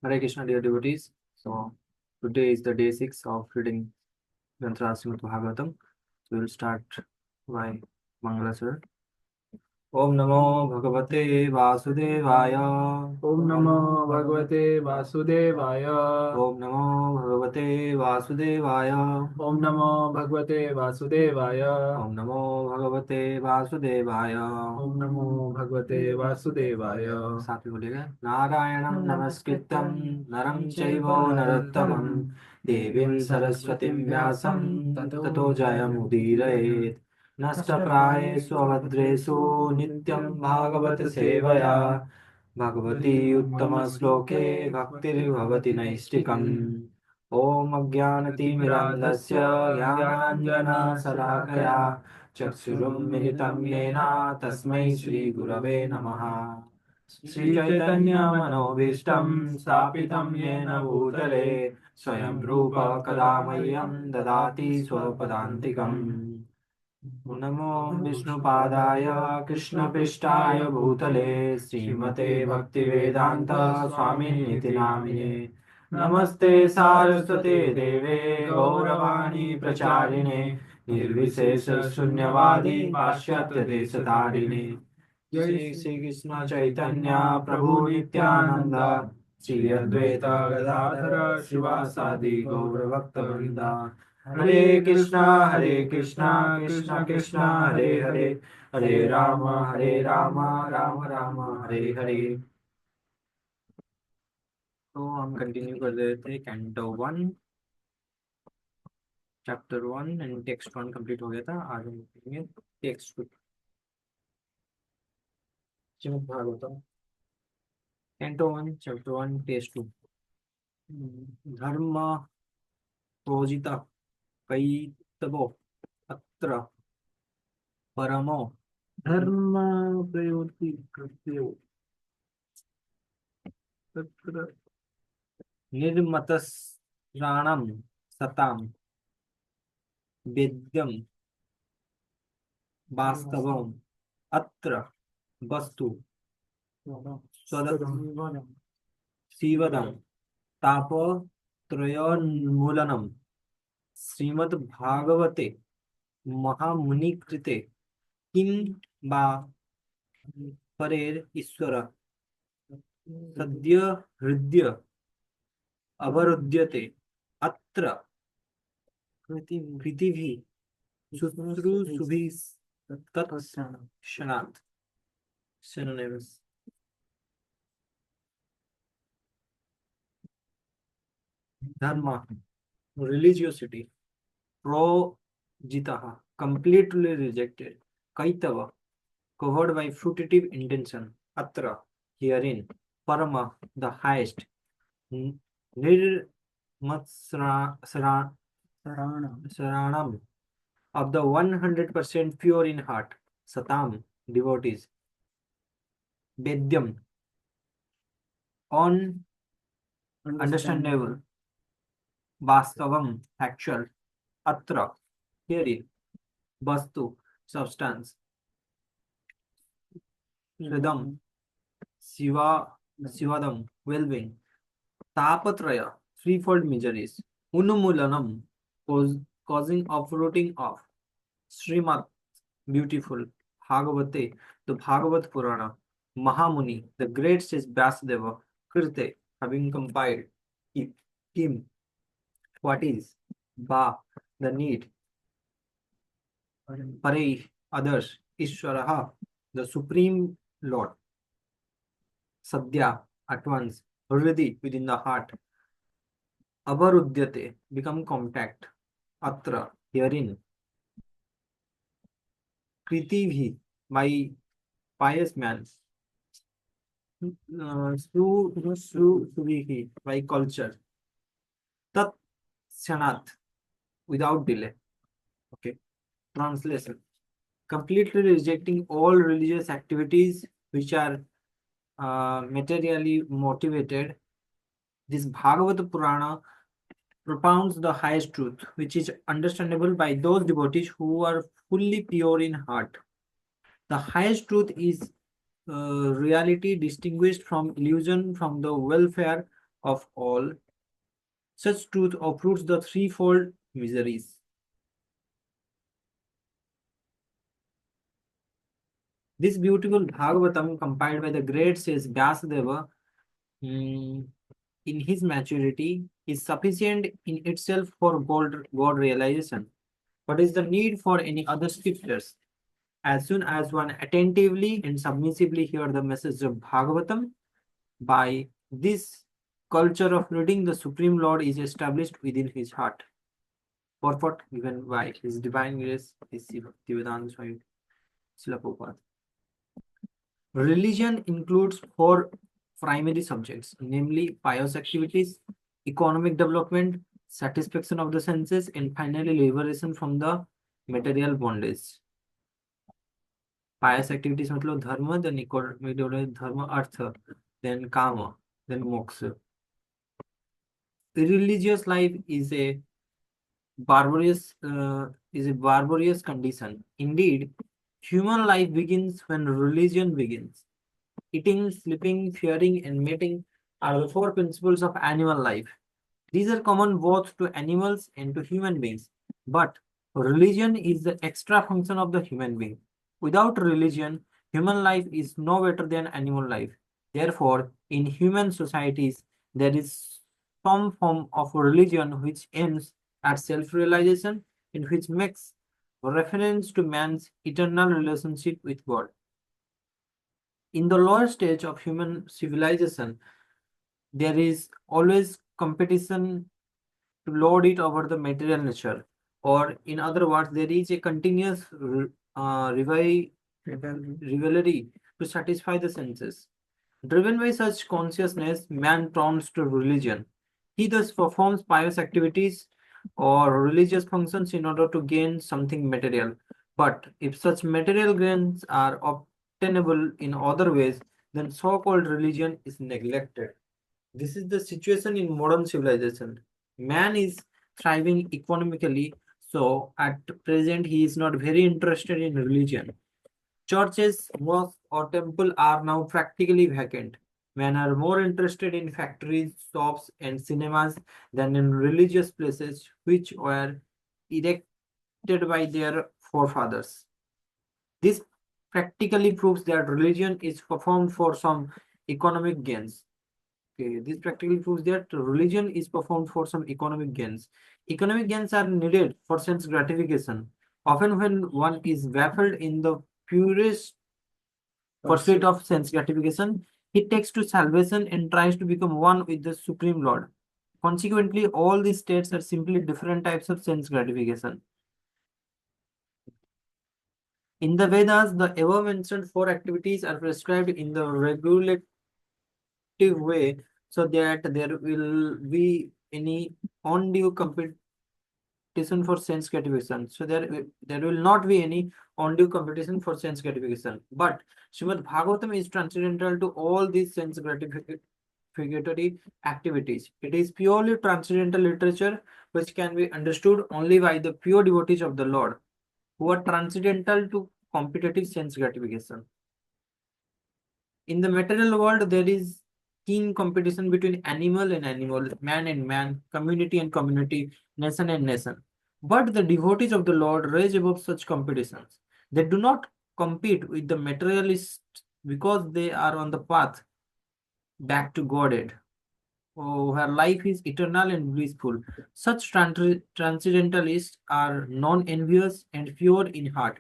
Hare Krishna, dear devotees. So today is the day 6 of reading Granthara Srimad Bhagavatam. So we will start by Mangala. ओम नमो भगवते वासुदेवाय ओम नमो भगवते वासुदेवाय। ओम नमो भगवते वासुदेवाय ओम नमो भगवते वासुदेवाय। ओम नमो भगवते वासुदेवाय। ओम नमो भगवते वासुदेवाय। साथ में बोलिएगा नारायणं नमस्कृत्यं नरं चैव नरोत्तमं देवीं सरस्वतीं व्यासं ततो जयमुदीरयेत् नष्टप्रायेषु अभद्रेषु नित्यं भागवत सेवया भगवती उत्तमश्लोके भक्तिर्भवति नैष्टिकम् ॐ अज्ञानतिमिरान्धस्य ज्ञानाञ्जनशलाकया चक्षुरुन्मिलितं येन तस्मै श्रीगुरवे नमः। श्रीचैतन्यमनोभीष्टं स्थापितं येन भूतले स्वयं रूप कदा मह्यं ददाति स्वपदान्तिकम्। नमो विष्णुपादाय कृष्णपृष्ठाय भूतले श्रीमते भक्तिवेदान्त स्वामिनीति नामिने नमस्ते सारस्वते देवे गौरवाणी प्रचारिणे निर्विशेष शून्यवादी पाश्चात्य देशतारिणे जय श्री कृष्ण चैतन्य प्रभु नित्यानंद श्री अद्वैत गदाधर शिवासादि गौर भक्तवृंदा हरे कृष्णा कृष्ण कृष्ण हरे हरे हरे राम राम राम हरे हरे। तो हम कंटिन्यू कर रहे थे canto 1 chapter 1 and text 1 complete हो गया था। आज हम देखेंगे text 2 Shrimad Bhagavatam canto 1 chapter 1 text 2 धर्म प्रोजित कैतवो अत्र परमो धर्म प्रयोति कृत्यो तत्र निर्मतस्राणं सतां वेद्यं वास्तवम् अत्र वस्तु सीवदं तापत्रयोन्मूलनं श्रीमद्भागवते महामुनिकृते किं वा परेर ईश्वर सद्य हृदय अवरुध्यते अत्र पृथिवी शुश्रूषुभिः तत्क्षणात् synonyms dharma religiosity projitah completely rejected kaitava covered by fruitive intention atra herein parama the highest nirmatsranam of the 100% pure in heart satam devotees vedyam on understandable vastavam actual atra herein vastu substance rhythm siva sivadam well-being tapatraya threefold miseries unumulanam causing uprooting of Srimad beautiful Bhagavate the Bhagavat Purana Mahamuni the great says Vyasadeva Kirte having compiled him what is Ba the need Pare others Ishwaraha the supreme Lord Sadhya at once already within the heart Avarudyate become contact Atra herein Kritivhi by pious man Suvihi by culture Tat Shanat without delay. Okay. Translation completely rejecting all religious activities which are materially motivated. This Bhagavad Purana propounds the highest truth, which is understandable by those devotees who are fully pure in heart. The highest truth is reality distinguished from illusion, from the welfare of all. Such truth uproots the threefold miseries. This beautiful Bhagavatam, compiled by the great sage Vyasadeva, in his maturity, is sufficient in itself for God realization. What is the need for any other scriptures? As soon as one attentively and submissively hear the message of Bhagavatam, by this culture of reading, the Supreme Lord is established within his heart. Purport given by His Divine Grace, His Bhaktivedanta Swami Srila Prabhupada. Religion includes four primary subjects, namely pious activities, economic development, satisfaction of the senses, and finally liberation from the material bondage. Pious activities मतलब धर्म, then economic development धर्म अर्थ, then kama, then moksha. Irreligious life is a barbarous condition. Indeed, human life begins when religion begins. Eating, sleeping, fearing, and mating are the four principles of animal life. These are common both to animals and to human beings. But religion is the extra function of the human being. Without religion, human life is no better than animal life. Therefore, in human societies, there is some form of religion which aims at self-realization and which makes reference to man's eternal relationship with God. In the lower stage of human civilization, there is always competition to lord it over the material nature, or in other words, there is a continuous rivalry to satisfy the senses. Driven by such consciousness, man turns to religion. He thus performs pious activities or religious functions in order to gain something material. But if such material gains are obtainable in other ways, then so-called religion is neglected. This is the situation in modern civilization. Man is thriving economically, so at present he is not very interested in religion. Churches, mosques, or temple are now practically vacant. Men are more interested in factories, shops, and cinemas than in religious places which were erected by their forefathers. This practically proves that religion is performed for some economic gains. Okay, this practically proves that religion is performed for some economic gains. Economic gains are needed for sense gratification. Often when one is baffled in the purest pursuit of sense gratification, he takes to salvation and tries to become one with the Supreme Lord. Consequently, all these states are simply different types of sense gratification. In the Vedas, the above mentioned four activities are prescribed in the regulative way so that there will be any undue competition for sense gratification. So there will not be any undue competition for sense gratification. But Srimad Bhagavatam is transcendental to all these sense gratificatory activities. It is purely transcendental literature which can be understood only by the pure devotees of the Lord, who are transcendental to competitive sense gratification. In the material world, there is keen competition between animal and animal, man and man, community and community, nation and nation. But the devotees of the Lord rise above such competitions. They do not compete with the materialists because they are on the path back to Godhead, where life is eternal and blissful. Such transcendentalists are non-envious and pure in heart.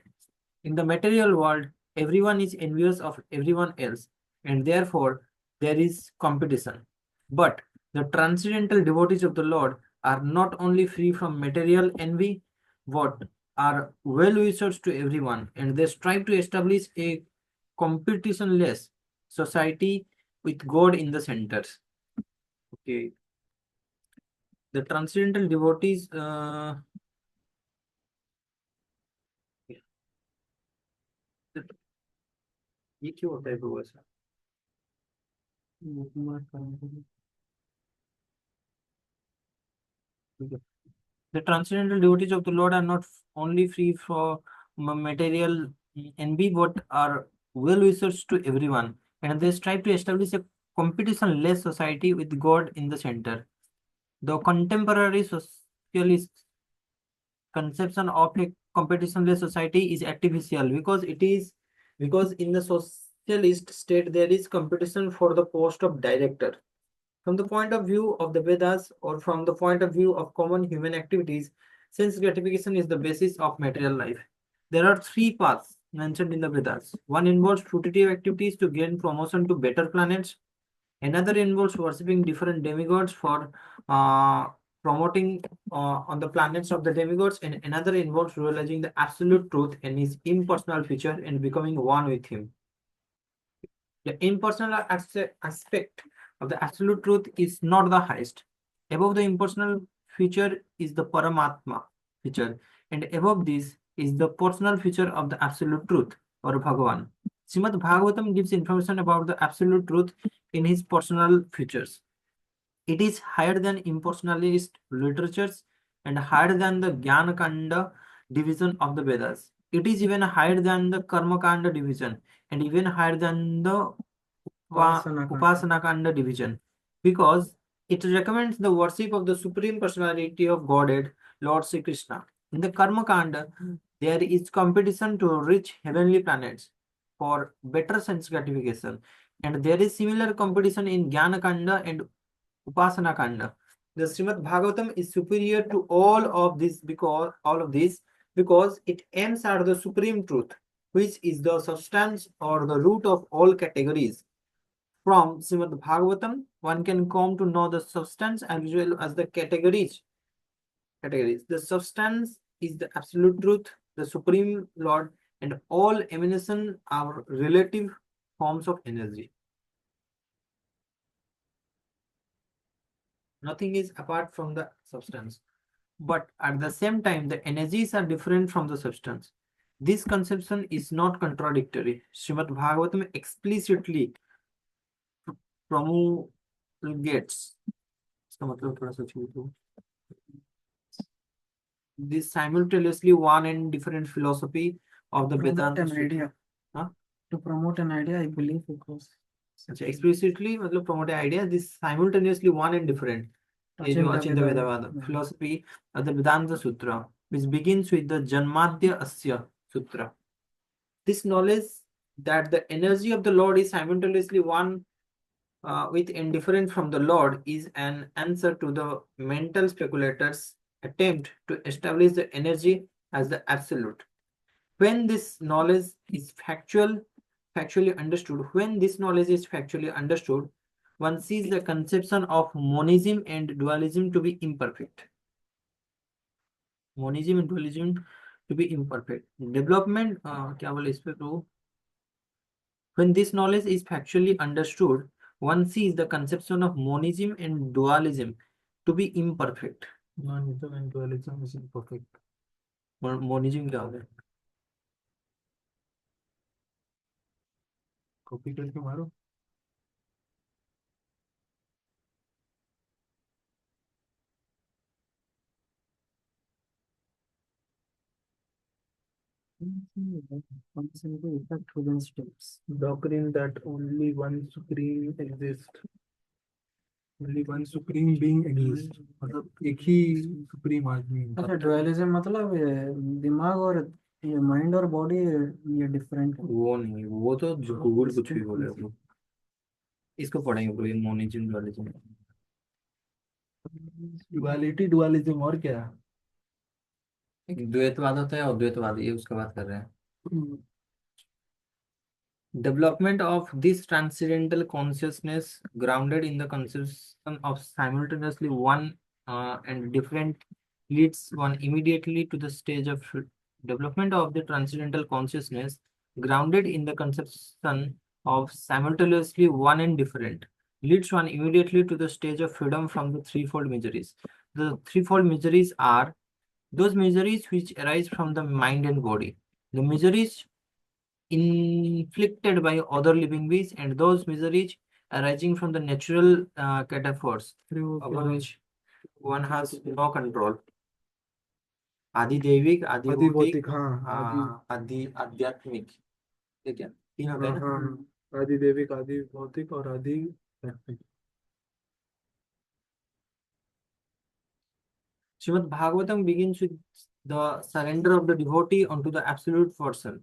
In the material world, everyone is envious of everyone else, and therefore there is competition. But the transcendental devotees of the Lord are not only free from material envy, but are well wishers to everyone, and they strive to establish a competitionless society with God in the centers. Okay. The transcendental devotees ये क्यों होता है गो ऐसा? The transcendental devotees of the Lord are not only free from material envy, but are well wishers to everyone, and they strive to establish a competition-less society with God in the center. The contemporary socialist conception of a competition-less society is artificial because in the socialist state there is competition for the post of director. From the point of view of the Vedas or from the point of view of common human activities, sense gratification is the basis of material life. There are three paths mentioned in the Vedas. One involves fruitive activities to gain promotion to better planets. Another involves worshipping different demigods for uh, promoting on the planets of the demigods, and another involves realizing the absolute truth and his impersonal feature and becoming one with him. The impersonal aspect of the absolute truth is not the highest. Above the impersonal feature is the Paramatma feature, and above this is the personal feature of the absolute truth or Bhagavan. Srimad Bhagavatam gives information about the absolute truth in his personal features. It is higher than impersonalist literatures and higher than the Jnana Kanda division of the Vedas. It is even higher than the Karma Kanda division and even higher than the Upasana Kanda division because it recommends the worship of the Supreme Personality of Godhead, Lord Sri Krishna. In the Karma Kanda, there is competition to reach heavenly planets for better sense gratification, and there is similar competition in Jnana Kanda and Upasana Kanda. The Srimad Bhagavatam is superior to all of this because it aims at the supreme truth, which is the substance or the root of all categories. From Srimad Bhagavatam, one can come to know the substance as well as the categories. The substance is the absolute truth, the supreme Lord, and all emanation are relative forms of energy. Nothing is apart from the substance. But at the same time, the energies are different from the substance. This conception is not contradictory. Srimad Bhagavatam explicitly promulgates इसका मतलब थोड़ा सा छूट दो. This simultaneously one and different philosophy of the Vedanta an idea. Huh? To promote an idea, I believe, because अच्छा, explicitly मतलब promote idea. This simultaneously one and different. ये जो अचिंत्य वेदांत philosophy of the Vedanta Sutra, which begins with the Janmadhya Asya Sutra. This knowledge that the energy of the Lord is simultaneously one with and different from the Lord is an answer to the mental speculators' attempt to establish the energy as the absolute. When this knowledge is factually understood, one sees the conception of monism and dualism to be imperfect. Monism and dualism to be imperfect. Development, क्या बोले इस पे तो? When this knowledge is factually understood, one sees the conception of monism and dualism to be imperfect. Monism and dualism is imperfect. Monism क्या होता है? Copy करके मारो. Doctrine that only one supreme exists. Only one supreme being exists. मतलब एक ही supreme आदमी है. अच्छा, डुअलिज्म मतलब ये दिमाग और ये माइंड और बॉडी ये डिफरेंट है. वो नहीं, वो तो गूगल कुछ भी बोले वो. इसको पढ़ेंगे पूरी मोनिज्म डुअलिज्म. डुअलिटी डुअलिज्म और क्या? द्वैतवाद होता है और द्वैतवाद, ये उसका बात कर रहे हैं. Development of this transcendental consciousness grounded in the conception of simultaneously one and different leads one immediately to the stage of development of the transcendental consciousness grounded in the conception of simultaneously one and different leads one immediately to the stage of freedom from the threefold miseries. The threefold miseries are those miseries which arise from the mind and body, the miseries inflicted by other living beings, and those miseries arising from the natural catastrophes over which one has no control. आदि दैविक, आदि भौतिक, आदि आध्यात्मिक. ठीक है, तीन होते हैं ना. आदि दैविक, आदि भौतिक और आदि Srimad Bhagavatam begins with the surrender of the devotee unto the absolute person.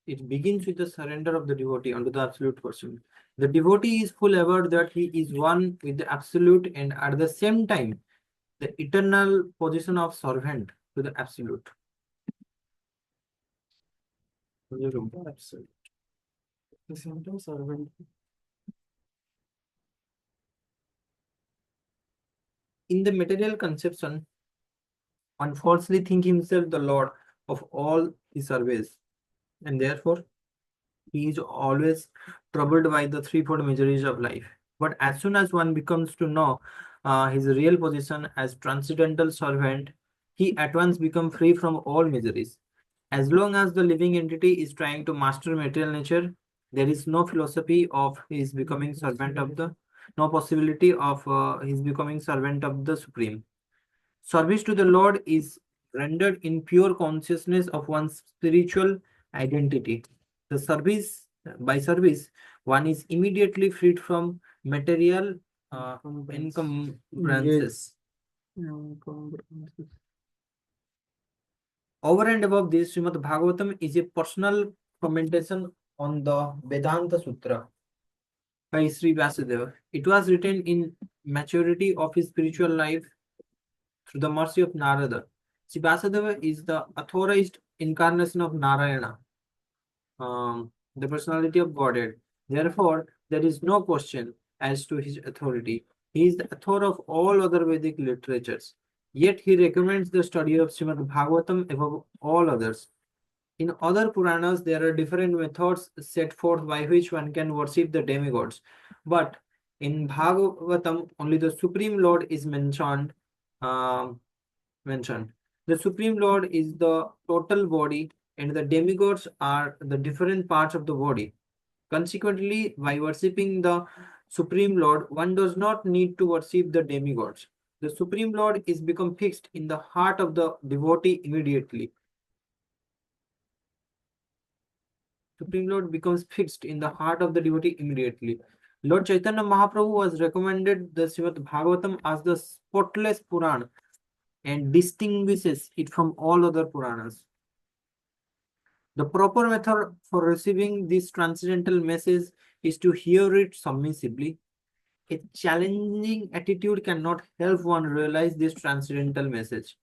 It begins with the surrender of the devotee unto the absolute person. The devotee is full aware that he is one with the absolute and at the same time the eternal position of servant to the absolute. Absolute. The sentence servant. In the material conception, one falsely think himself the lord of all his service, and therefore he is always troubled by the threefold miseries of life. But as soon as one becomes to know his real position as transcendental servant, he at once becomes free from all miseries. As long as the living entity is trying to master material nature, there is no philosophy of his becoming servant of the, no possibility of his becoming servant of the Supreme. Service to the Lord is rendered in pure consciousness of one's spiritual identity. The service, by service, one is immediately freed from material encumbrances. Over and above this, Srimad Bhagavatam is a personal commentation on the Vedanta Sutra by Sri Vasudeva. It was written in maturity of his spiritual life through the mercy of Narada. Sri Vasudeva is the authorized incarnation of Narayana, the personality of Godhead. Therefore, there is no question as to his authority. He is the author of all other Vedic literatures. Yet he recommends the study of Srimad Bhagavatam above all others. In other Puranas, there are different methods set forth by which one can worship the demigods. But in Bhagavatam, only the Supreme Lord is mentioned. The Supreme Lord is the total body, and the demigods are the different parts of the body. Consequently, by worshipping the Supreme Lord, one does not need to worship the demigods. The Supreme Lord is become fixed in the heart of the devotee immediately. Supreme Lord becomes fixed in the heart of the devotee immediately. Lord Chaitanya Mahaprabhu was recommended the Srimad Bhagavatam as the spotless Puran and distinguishes it from all other Puranas. The proper method for receiving this transcendental message is to hear it submissively. A challenging attitude cannot help one realize this transcendental message.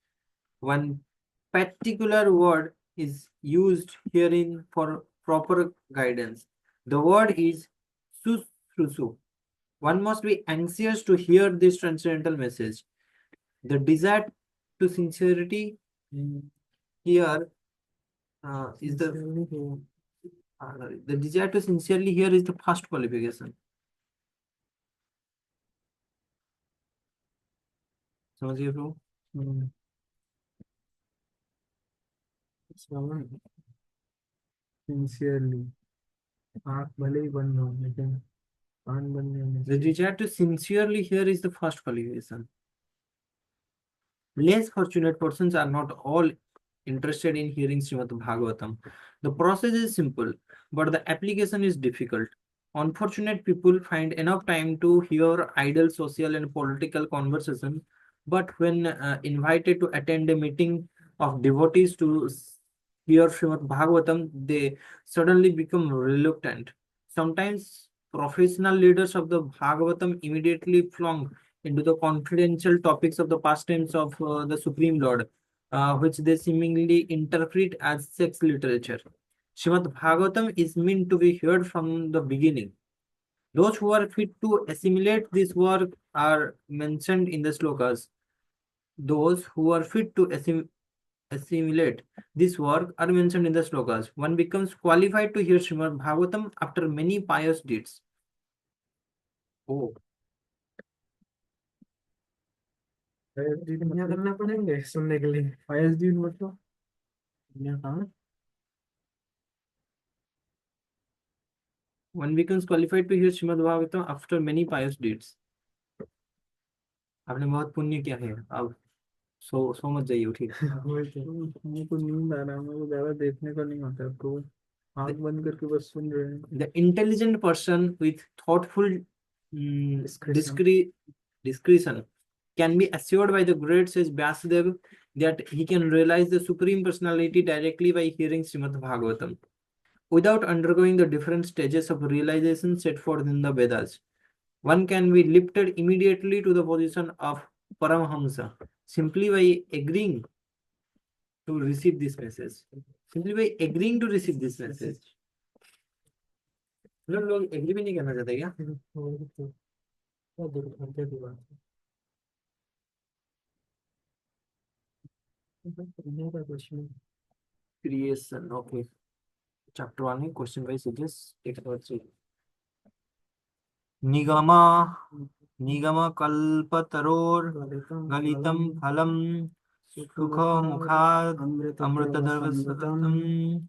One particular word is used herein for proper guidance. The word is susrusu. One must be anxious to hear this transcendental message. The desire to sincerity here is the desire to sincerely hear is the first qualification. समझिए bro? Sincerely. आँख भले ही बंद हो लेकिन कान बंद नहीं होने The desire to sincerely hear is the first qualification. Less fortunate persons are not all interested in hearing Srimad Bhagavatam. The process is simple, but the application is difficult. Unfortunate people find enough time to hear idle social and political conversation, but when invited to attend a meeting of devotees to hear Srimad Bhagavatam, they suddenly become reluctant. Sometimes professional leaders of the Bhagavatam immediately flung into the confidential topics of the pastimes of the Supreme Lord, which they seemingly interpret as sex literature. Srimad Bhagavatam is meant to be heard from the beginning. Those who are fit to assimilate this work are mentioned in the slokas. Those who are fit to assimilate this work are mentioned in the slokas. One becomes qualified to hear Srimad Bhagavatam after many pious deeds. Oh. पुण्य करना पड़ेंगे सुनने के लिए फायस deed मतलब One becomes qualified to hear Srimad Bhagavatam after many pious deeds. आपने बहुत पुण्य किया है, अब सो मत जाइए, ठीक? मुझको नींद आ रहा है, मुझे ज्यादा देखने का नहीं होता तो आँख बंद करके बस सुन रहे हैं. The intelligent person with thoughtful discretion can be assured by the great sage Vyasdev that he can realize the Supreme Personality directly by hearing Srimad Bhagavatam, without undergoing the different stages of realization set forth in the Vedas. One can be lifted immediately to the position of Paramahamsa simply by agreeing to receive this message. Simply by agreeing to receive this message. लोग agree भी नहीं करना चाहते क्या? क्या दुर्भाग्य की बात है। पढ़ने का कुछ नहीं। Creation, okay. Chapter 1 है, question by suggest, text number 3. निगम कल्पतरोर गलितम फलम सुख मुखाद अमृतद्रव सततम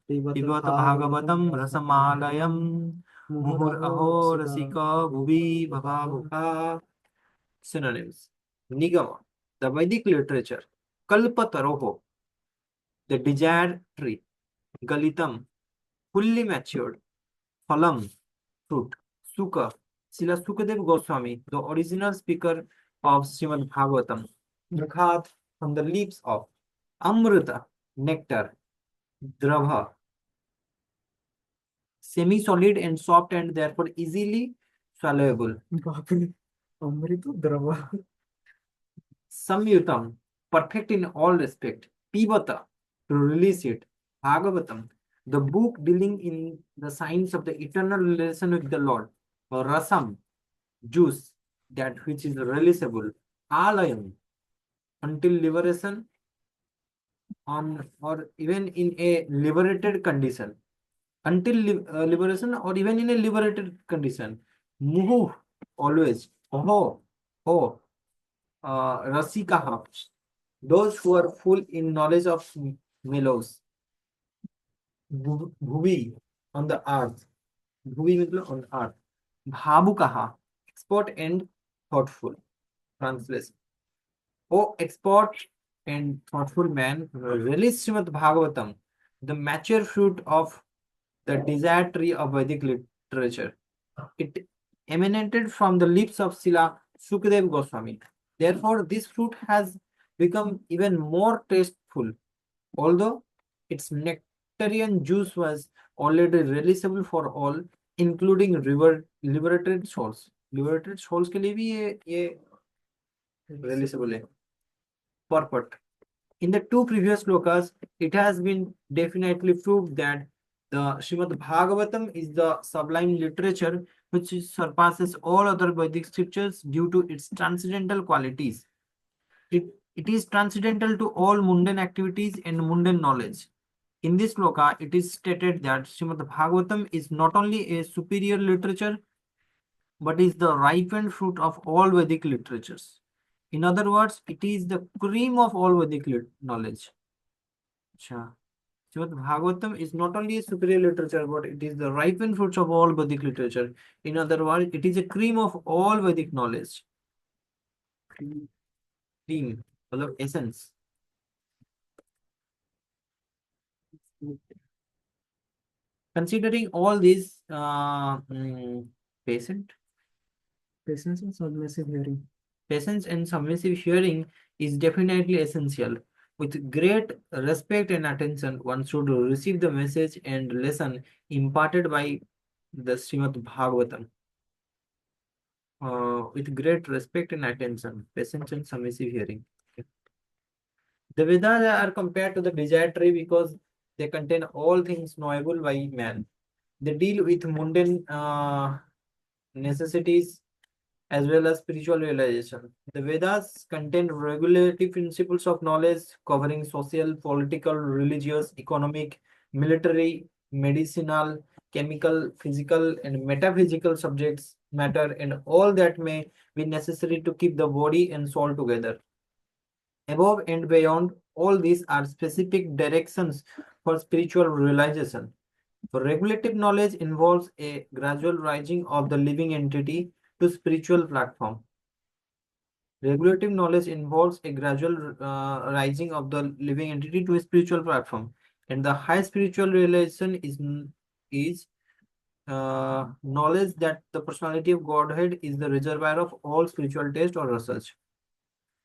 पिबत भागवतम रसमालयम मुहुरअहो रसिका भुवि भवाभुका. Synonyms. Nigama, the Vedic literature. Kalpataroho, the desired tree. Galitam, fully matured. Phalam, fruit. Sukha, Srila Sukadev Goswami, the original speaker of Srimad Bhagavatam. Mukhat, from the lips of. Amrita, nectar. Drava, semi-solid and soft and therefore easily swallowable. बाप रे, अमृत द्रवा. Samyutam, perfect in all respect. Pivata, to release it. Bhagavatam, the book dealing in the science of the eternal relation with the Lord. Or Rasam, juice, that which is releasable. Alayam, until liberation on or even in a liberated condition. Until liberation or even in a liberated condition. Muhu, always. Oho, oh. Rasikaha, those who are full in knowledge of mellows. Bhuvi, on the earth. Bhuvi means on earth. Bhabukaha, expert and thoughtful. Translation. O expert and thoughtful man, release Srimad Bhagavatam, the mature fruit of the desired tree of Vedic literature. It emanated from the lips of Srila Sukadev Goswami. Therefore, this fruit has become even more tasteful, although its nectarian juice was already releasable for all, including liberated souls. Liberated souls के लिए भी ये releasable है. Purport. In the two previous slokas, it has been definitely proved that the Srimad Bhagavatam is the sublime literature which surpasses all other Vedic scriptures due to its transcendental qualities. It is transcendental to all mundane activities and mundane knowledge. In this sloka, it is stated that Srimad Bhagavatam is not only a superior literature, but is the ripened fruit of all Vedic literatures. In other words, it is the cream of all Vedic knowledge. Srimad Bhagavatam is not only a superior literature, but it is the ripened fruits of all Vedic literature. In other words, it is a cream of all Vedic knowledge. Cream, essence. Considering all these, patience and submissive hearing. Patience and submissive hearing is definitely essential. With great respect and attention, one should receive the message and lesson imparted by the Srimad Bhagavatam. With great respect and attention, patience and submissive hearing. Okay. The Vedas are compared to the desired tree because they contain all things knowable by man. They deal with mundane necessities as well as spiritual realization. The Vedas contain regulative principles of knowledge covering social, political, religious, economic, military, medicinal, chemical, physical, and metaphysical subjects matter and all that may be necessary to keep the body and soul together. Above and beyond, all these are specific directions for spiritual realization. For regulative knowledge involves a gradual rising of the living entity to spiritual platform. Regulative knowledge involves a gradual rising of the living entity to a spiritual platform, and the high spiritual realization is knowledge that the personality of Godhead is the reservoir of all spiritual taste or research.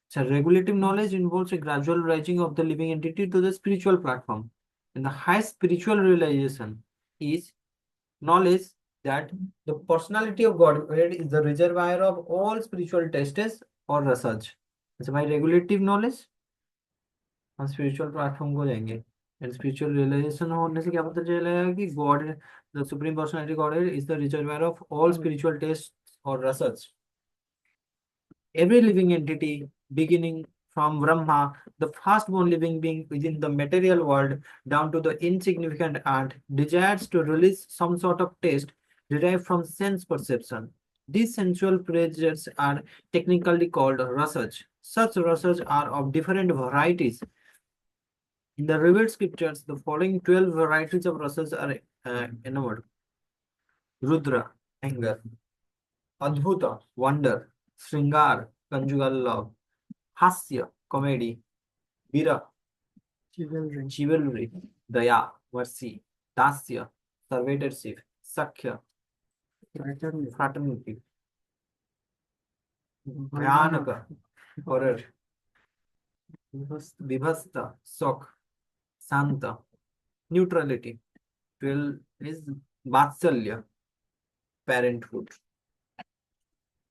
So regulative knowledge involves a gradual rising of the living entity to the spiritual platform. And the highest spiritual realization is knowledge that the personality of Godhead is the reservoir of all spiritual tastes or research. So by regulative knowledge हम spiritual platform को जाएंगे and spiritual realisation होने से क्या पता चलेगा कि God the supreme personality God is the reservoir of all spiritual taste और research every living entity beginning from Brahma, the firstborn living being within the material world, down to the insignificant ant, desires to release some sort of taste derived from sense perception. These sensual pleasures are technically called rasas. Such rasas are of different varieties. In the revealed scriptures, the following 12 varieties of rasas are enumerable. Rudra, anger. Adbhuta, wonder. Sringar, conjugal love. Hasya, comedy. Vira, chivalry. Daya, mercy. Dasya, servitorship. Sakhya, fraternity. Bhayanaka, horror. Vibhasta, shock. Santa, neutrality. 12 is Vatsalya, parenthood.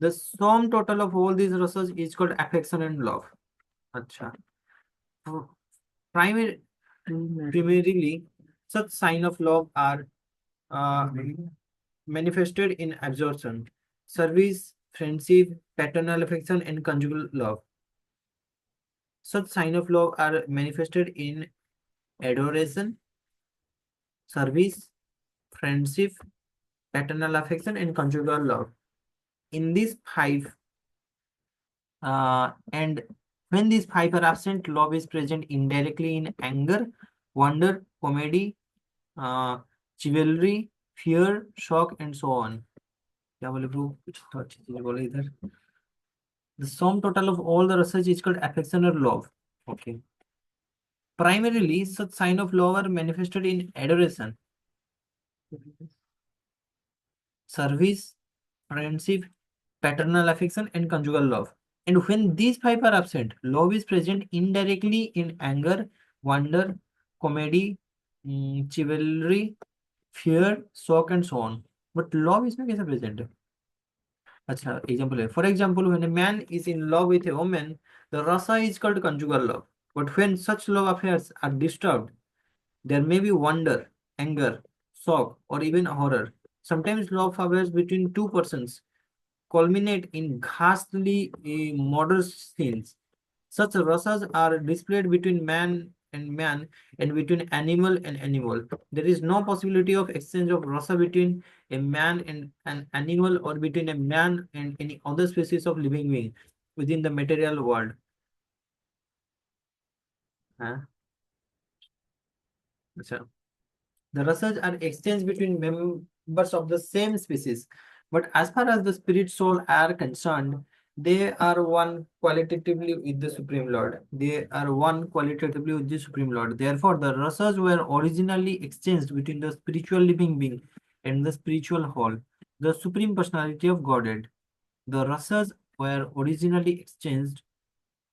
The sum total of all these rasas is called affection and love. Acha. Primarily, such sign of love are manifested in absorption, service, friendship, paternal affection, and conjugal love. Such sign of love are manifested in adoration, service, friendship, paternal affection, and conjugal love. In these five, and when these five are absent, love is present indirectly in anger, wonder, comedy, chivalry, fear, shock, and so on. क्या बोले bro? कुछ तो अच्छी चीज बोले इधर. The sum total of all the research is called affection or love. Okay. Primarily, such sign of love are manifested in adoration, service, friendship, paternal affection, and conjugal love. And when these five are absent, love is present indirectly in anger, wonder, comedy, chivalry, fear, shock, and so on. But love is not present. Acha, example. For example, when a man is in love with a woman, the rasa is called conjugal love. But when such love affairs are disturbed, there may be wonder, anger, shock, or even horror. Sometimes love affairs between two persons culminate in ghastly murder scenes. Such rasas are displayed between man and between animal and animal. There is no possibility of exchange of rasa between a man and an animal or between a man and any other species of living being within the material world. The rasas are exchanged between members of the same species, but as far as the spirit soul are concerned, they are one qualitatively with the Supreme Lord. They are one qualitatively with the Supreme Lord. Therefore, the rasas were originally exchanged between the spiritual living being and the spiritual whole, the Supreme Personality of Godhead. The rasas were originally exchanged.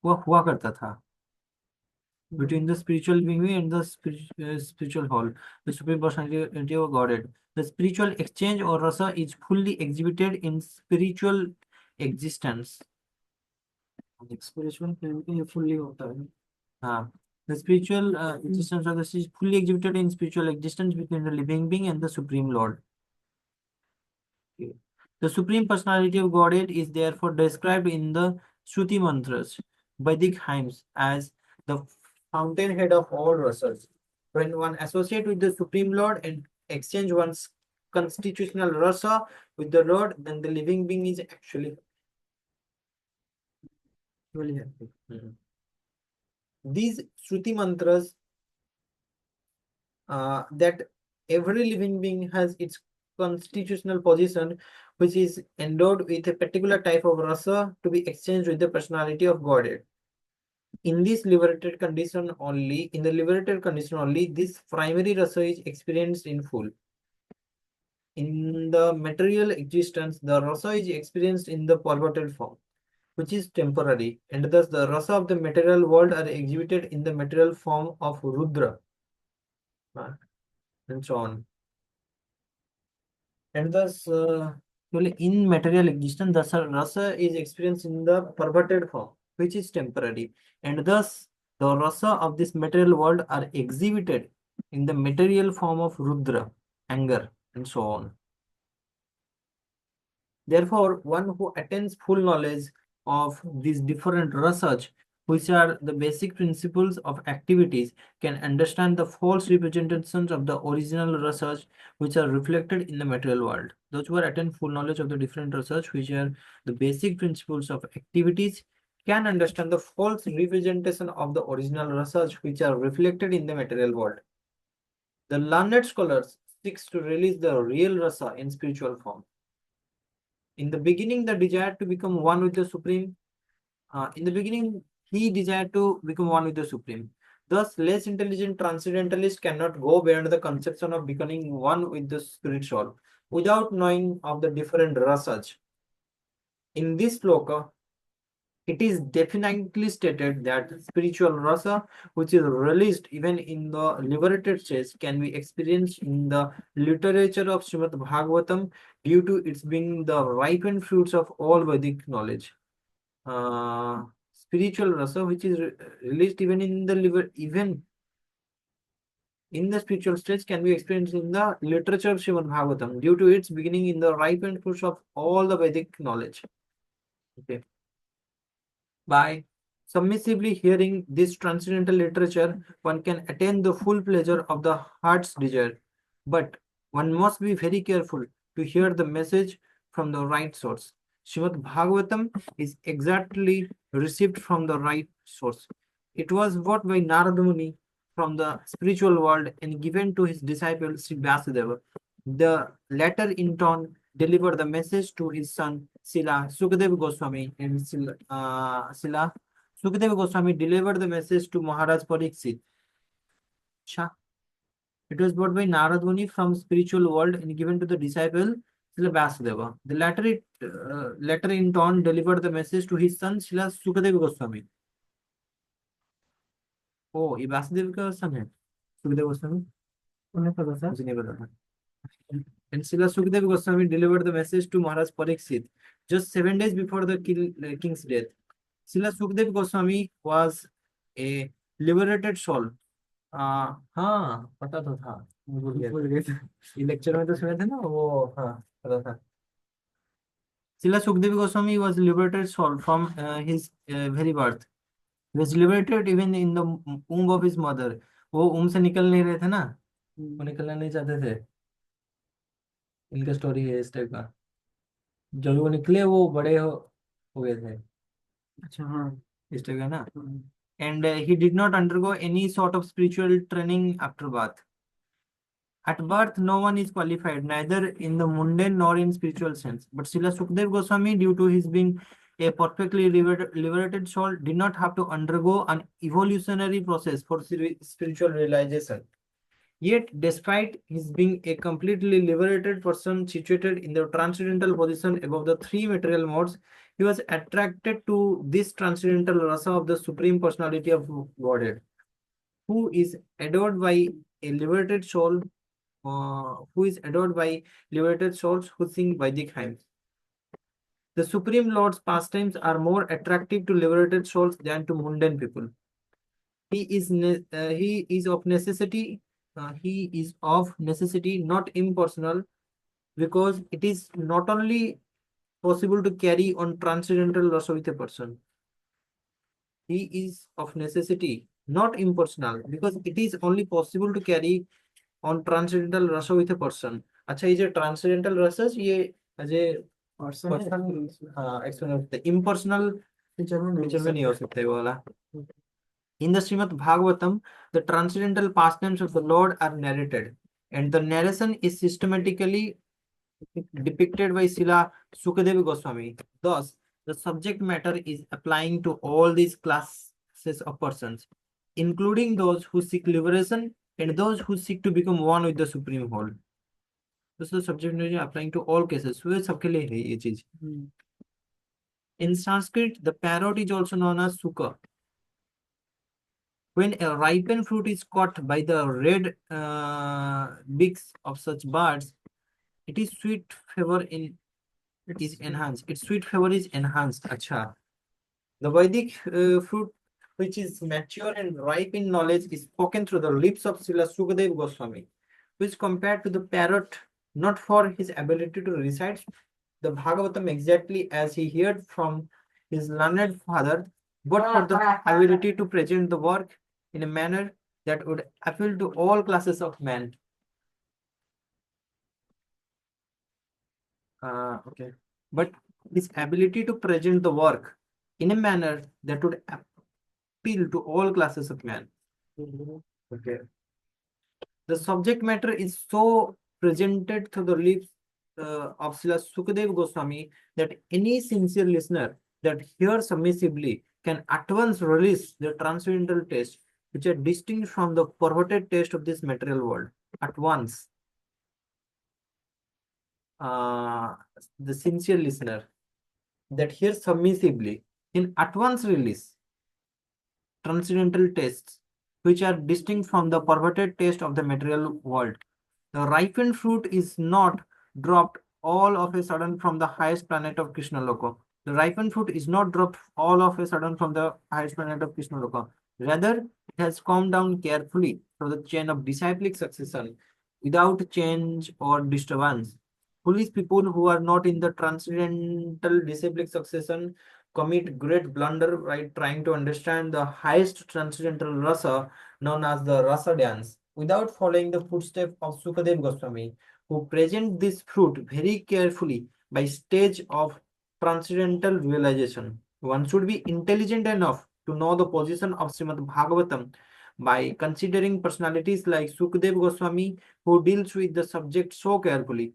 हुआ करता था between the spiritual being and the spiritual whole, the Supreme Personality of Godhead. The spiritual exchange or rasa is fully exhibited in spiritual existence. Spiritual fully होता है. The spiritual existence of the is fully exhibited in spiritual existence between the living being and the Supreme Lord. Okay. The Supreme Personality of Godhead is therefore described in the Shruti mantras, Vedic hymns, as the fountainhead of all rasas. When one associates with the Supreme Lord and exchange one's constitutional rasa with the Lord, then the living being is actually really happy. These Shruti mantras that every living being has its constitutional position, which is endowed with a particular type of rasa to be exchanged with the personality of Godhead. In the liberated condition only, this primary rasa is experienced in full. In the material existence, the rasa is experienced in the perverted form, which is temporary, and thus the rasa of the material world are exhibited in the material form of Rudra, and so on. And thus, in material existence, the rasa is experienced in the perverted form, which is temporary, and thus the rasa of this material world are exhibited in the material form of Rudra, anger, and so on. Therefore, one who attains full knowledge of these different rasas, which are the basic principles of activities, can understand the false representations of the original rasas, which are reflected in the material world. Those who attain full knowledge of the different rasas, which are the basic principles of activities, can understand the false representation of the original rasas, which are reflected in the material world. The learned scholars seeks to release the real rasa in spiritual form. In the beginning, the desire to become one with the Supreme. In the beginning, he desired to become one with the Supreme. Thus, less intelligent transcendentalists cannot go beyond the conception of becoming one with the spirit soul without knowing of the different rasas. In this sloka, it is definitely stated that spiritual rasa, which is released even in the liberated stage, can be experienced in the literature of Srimad Bhagavatam due to its being the ripened fruits of all Vedic knowledge. Spiritual rasa, which is released even in the spiritual stage, can be experienced in the literature of Srimad Bhagavatam due to its beginning in the ripened fruits of all the Vedic knowledge. Okay. By submissively hearing this transcendental literature, one can attain the full pleasure of the heart's desire. But one must be very careful to hear the message from the right source. Srimad Bhagavatam is exactly received from the right source. It was brought by Narada Muni from the spiritual world and given to his disciple Sri Vyasadeva. The latter in turn delivered the message to his son Sila Sukadeva Goswami, and Sila Sukadeva Goswami delivered the message to Maharaj Pariksit. It was brought by Narad Muni from spiritual world and given to the disciple Sila Vyasadeva. The latter in turn delivered the message to his son Sila Sukadeva Goswami. Oh, ये व्यासदेव का son है सुखदेव गोस्वामी? उन्हें पता था। मुझे नहीं पता था. And Srila Sukadeva Goswami delivered the message to Maharaj Pariksit just 7 days before the king's death. Srila Sukadeva Goswami was a liberated soul. हाँ पता तो था, भूल गए थे. ये लेक्चर में तो सुने थे ना वो. हाँ पता था. Srila Sukadeva Goswami was liberated soul from his very birth. He was liberated even in the womb of his mother. वो womb से निकल नहीं रहे थे ना, वो निकलना नहीं चाहते थे. इनका स्टोरी है इस टाइप का. जब वो निकले वो बड़े हो गए थे. अच्छा हाँ. इस टाइप का ना. And he did not undergo any sort of spiritual training after birth. At birth, no one is qualified, neither in the mundane nor in spiritual sense. But Srila Sukadeva Goswami, due to his being a perfectly liberated soul, did not have to undergo an evolutionary process for spiritual realization. Yet, despite his being a completely liberated person situated in the transcendental position above the three material modes, he was attracted to this transcendental rasa of the Supreme Personality of Godhead, who is adored by a liberated soul, who sing Vedic hymns. The Supreme Lord's pastimes are more attractive to liberated souls than to mundane people. He is of necessity, not impersonal, because it is not only possible to carry on transcendental rasa with a person. He is of necessity, not impersonal, because it is only possible to carry on transcendental rasa with a person. अच्छा, ये जो transcendental rasas ये Ajay explain होते हैं. impersonal teacher में नहीं हो सकते वो वाला. In the Srimad Bhagavatam, the transcendental pastimes of the Lord are narrated, and the narration is systematically depicted by Srila Sukadeva Goswami. Thus, the subject matter is applying to all these classes of persons, including those who seek liberation and those who seek to become one with the Supreme Whole. This is subject matter applying to all cases. वो सबके लिए है ये चीज. In Sanskrit, the parrot is also known as suka. When a ripened fruit is caught by the red beaks of such birds, it is sweet flavor is enhanced. Its sweet flavor is enhanced. Acha. The Vedic fruit, which is mature and ripe in knowledge, is spoken through the lips of Srila Sukadeva Goswami, which compared to the parrot, not for his ability to recite the Bhagavatam exactly as he heard from his learned father, but for the ability to present the work in a manner that would appeal to all classes of men. Okay. But his ability to present the work in a manner that would appeal to all classes of men. Okay. The subject matter is so presented through the lips of Srila Sukadeva Goswami that any sincere listener that hears submissively can at once release the transcendental taste, which are distinct from the perverted taste of this material world. At once. The sincere listener that hears submissively in at once release transcendental tastes which are distinct from the perverted taste of the material world. The ripened fruit is not dropped all of a sudden from the highest planet of Krishna Loka. The ripened fruit is not dropped all of a sudden from the highest planet of Krishna Loka. Rather, it has come down carefully through the chain of disciplic succession without change or disturbance. Foolish people who are not in the transcendental disciplic succession commit great blunder by trying to understand the highest transcendental rasa known as the rasa dance without following the footsteps of Sukadev Goswami, who present this fruit very carefully by stage of transcendental realization. One should be intelligent enough to know the position of Srimad Bhagavatam by considering personalities like Sukadev Goswami, who deals with the subject so carefully.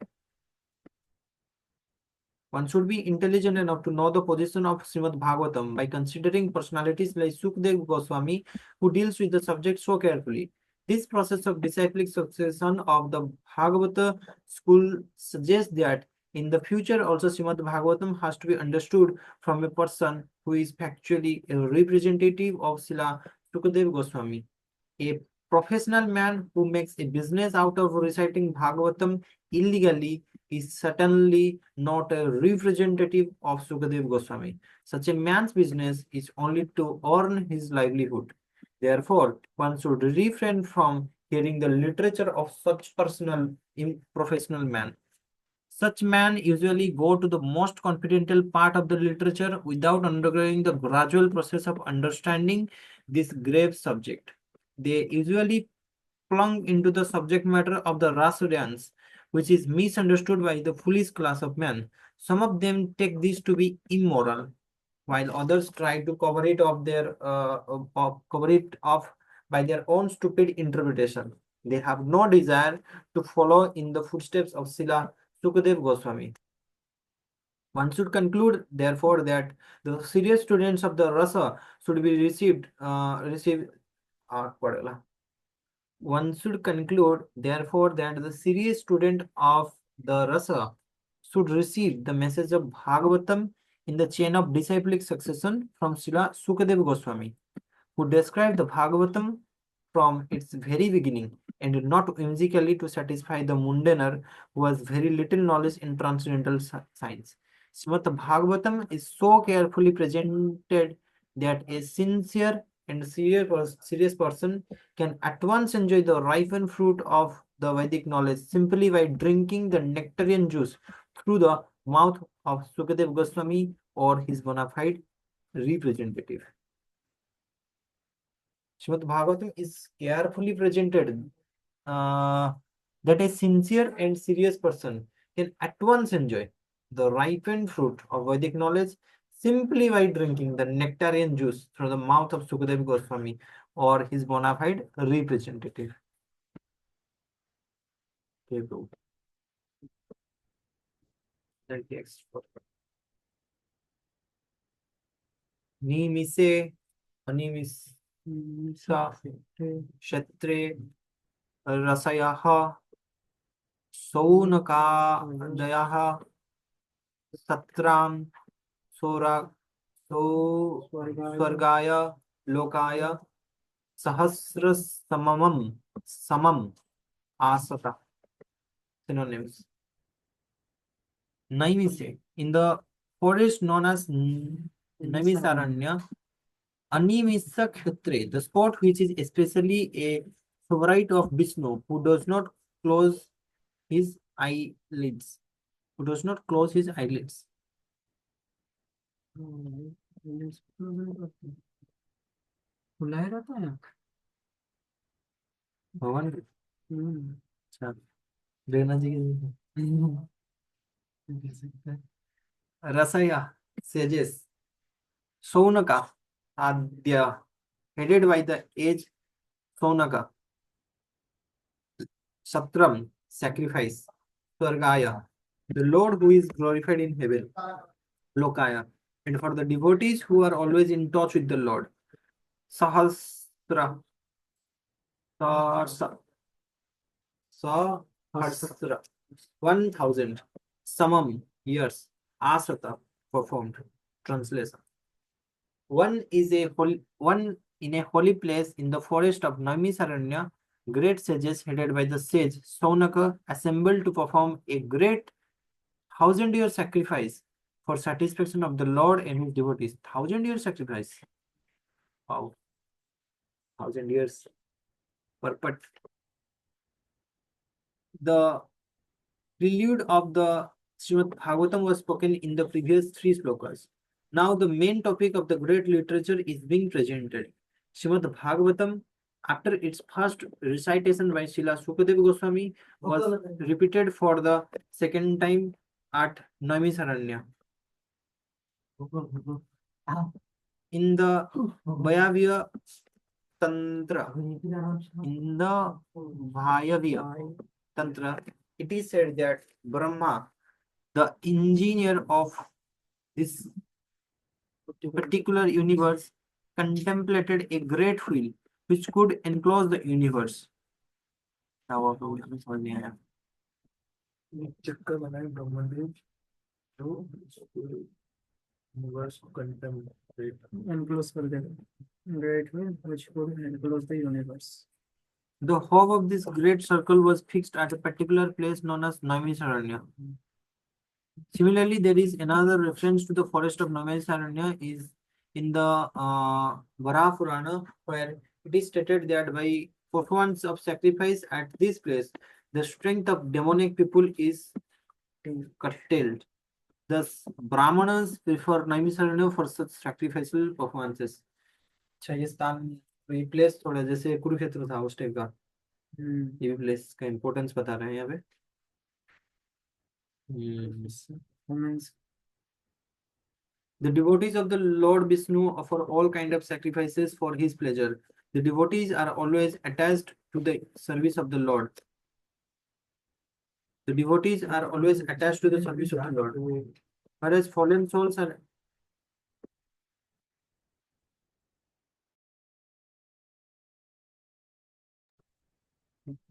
One should be intelligent enough to know the position of Srimad Bhagavatam by considering personalities like Sukadeva Goswami, who deals with the subject so carefully. This process of disciplic succession of the Bhagavata school suggests that in the future also Srimad Bhagavatam has to be understood from a person who is factually a representative of Srila Sukadeva Goswami. A professional man who makes a business out of reciting Bhagavatam illegally is certainly not a representative of Sukadev Goswami. Such a man's business is only to earn his livelihood. Therefore, one should refrain from hearing the literature of such personal professional man. Such men usually go to the most confidential part of the literature without undergoing the gradual process of understanding this grave subject. They usually plunge into the subject matter of the rasa dance, which is misunderstood by the foolish class of men. Some of them take this to be immoral, while others try to cover it off by their own stupid interpretation. They have no desire to follow in the footsteps of Srila Sukadev Goswami. One should conclude, therefore, that the serious students of the rasa should be one should conclude, therefore, that the serious student of the rasa should receive the message of Bhagavatam in the chain of disciplic succession from Srila Sukadeva Goswami, who described the Bhagavatam from its very beginning and not whimsically to satisfy the mundaner who has very little knowledge in transcendental science. Srimad Bhagavatam is so carefully presented that a sincere and serious person can at once enjoy the ripened fruit of the Vedic knowledge simply by drinking the nectarian juice through the mouth of Sukadev Goswami or his bona fide representative. Srimad Bhagavatam is carefully presented that a sincere and serious person can at once enjoy the ripened fruit of Vedic knowledge simply by drinking the nectarian juice through the mouth of Sukadeva Goswami or his bona fide representative. Okay, bro. Next. Nimise, animis, kshetre, rasayaha, सौनकादयः सत्रां सोरा सो स्वर्गाय लोकाय समम आसता. Synonyms. Naimise. In the forest known as Naimisaranya, Animisa Kshetre, the spot which is especially a favorite of Vishnu, who does not close his eyelids. Who does not close his eyelids. खुला ही रहता है भगवान अच्छा देखना चाहिए रसया sages Saunaka Adya headed by the age Saunaka Satram sacrifice Swargaya the Lord who is glorified in heaven Lokaya and for the devotees who are always in touch with the Lord Sahasra Sahasra 1000 Samam years Asata performed translation. One in a holy place in the forest of Naimisaranya, great sages headed by the sage Saunaka assembled to perform a great 1000-year sacrifice for satisfaction of the Lord and his devotees. 1000-year sacrifice. Wow. 1000 years. But the prelude of the Srimad Bhagavatam was spoken in the previous 3 slokas. Now the main topic of the great literature is being presented. Srimad Bhagavatam, after its first recitation by Srila Sukadeva Goswami, was repeated for the second time at Naimisaranya. In the Vayavya Tantra, it is said that Brahma, the engineer of this particular universe, contemplated a great wheel which could enclose the universe. Now, आप लोगों को समझ नहीं आया. चक्कर बनाए ब्रह्मदेव जो universe को कंटेम्पलेट enclose कर देगा great wheel which would enclose the universe. The hub of this great circle was fixed at a particular place known as Naimisaranya. Similarly, there is another reference to the forest of Naimisaranya is in the Varaha Purana, where it is stated that by performance of sacrifice at this place, the strength of demonic people is curtailed. Thus, Brahmanas prefer Naimisaranya for such sacrificial performances. अच्छा ये स्थान ये place थोड़ा जैसे कुरुक्षेत्र था उस type का ये भी प्लेस का इम्पोर्टेंस बता रहे हैं यहाँ पे. The devotees of the Lord Vishnu offer all kind of sacrifices for his pleasure. The devotees are always attached to the service of the Lord. The devotees are always attached to the service of the Lord. Whereas fallen souls are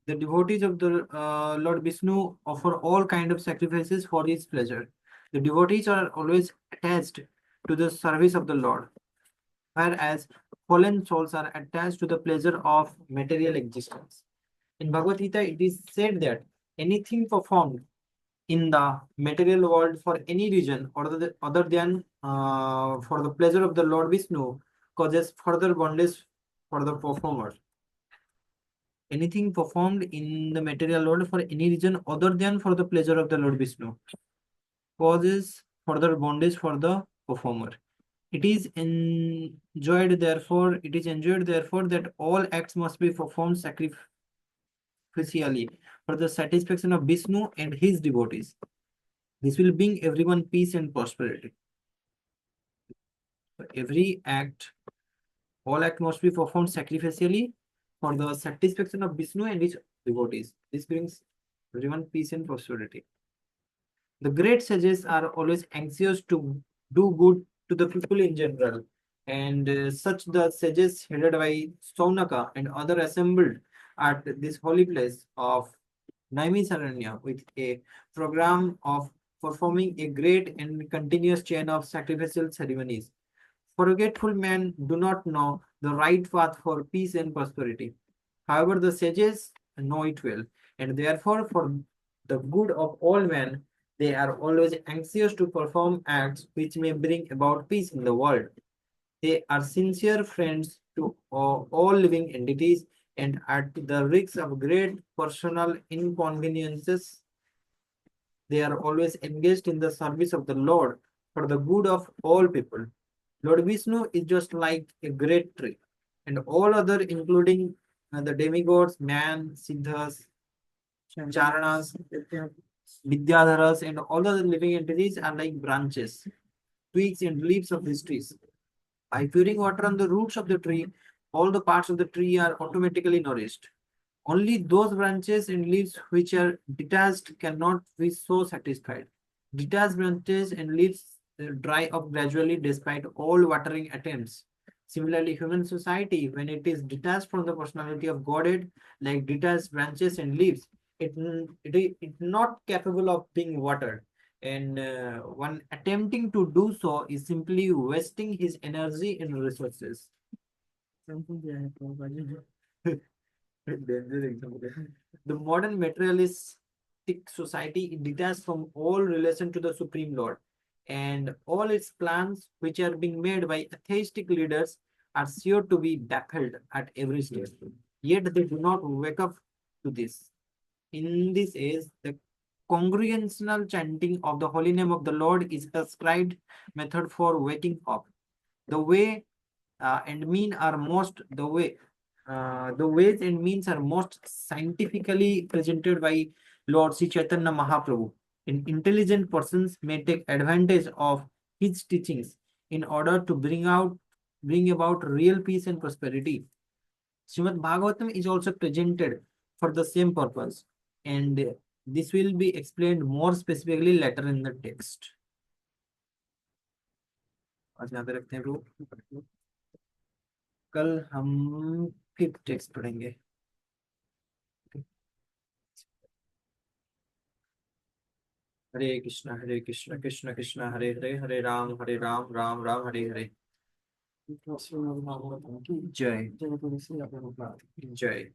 the devotees of the Lord Vishnu offer all kind of sacrifices for his pleasure. The devotees are always attached to the service of the Lord, whereas fallen souls are attached to the pleasure of material existence. In Bhagavad Gita, it is said that anything performed in the material world for any reason other than for the pleasure of the Lord Vishnu causes further bondage for the performer. Anything performed in the material world for any reason other than for the pleasure of the Lord Vishnu causes further bondage for the performer. It is enjoyed therefore that all acts must be performed sacrificially for the satisfaction of Vishnu and his devotees. This will bring everyone peace and prosperity. So every act, all act must be performed sacrificially for the satisfaction of Vishnu and his devotees. This brings everyone peace and prosperity. The great sages are always anxious to do good to the people in general, and such the sages headed by Saunaka and other assembled at this holy place of Naimisaranya with a program of performing a great and continuous chain of sacrificial ceremonies. Forgetful men do not know the right path for peace and prosperity. However, the sages know it well, and therefore, for the good of all men, they are always anxious to perform acts which may bring about peace in the world. They are sincere friends to all living entities, and at the risk of great personal inconveniences, they are always engaged in the service of the Lord for the good of all people. Lord Vishnu is just like a great tree, and all other, including the demigods, man, siddhas, charanas, vidyadharas, and all other living entities are like branches, twigs, and leaves of these trees. By pouring water on the roots of the tree, all the parts of the tree are automatically nourished. Only those branches and leaves which are detached cannot be so satisfied. Detached branches and leaves dry up gradually despite all watering attempts. Similarly, human society, when it is detached from the personality of Godhead, like detached branches and leaves, it not capable of being watered. And one attempting to do so is simply wasting his energy and resources. Something yeah, probably. Danger example. The modern materialistic society is detached from all relation to the Supreme Lord, and all its plans, which are being made by atheistic leaders, are sure to be baffled at every step. Yet they do not wake up to this. In this age, the congregational chanting of the holy name of the Lord is a prescribed method for waking up. The way and mean are most the ways and means are most scientifically presented by Lord Sri Chaitanya Mahaprabhu. And intelligent persons may take advantage of his teachings in order to bring about real peace and prosperity. Srimad Bhagavatam is also presented for the same purpose, and this will be explained more specifically later in the text. आज यहाँ पे रखते हैं प्रभु। कल हम fifth text पढ़ेंगे। हरे कृष्णा कृष्ण कृष्ण हरे हरे, हरे राम राम राम हरे हरे। श्रीमद् भागवतम की जय जय तुलसी अवतार। जय।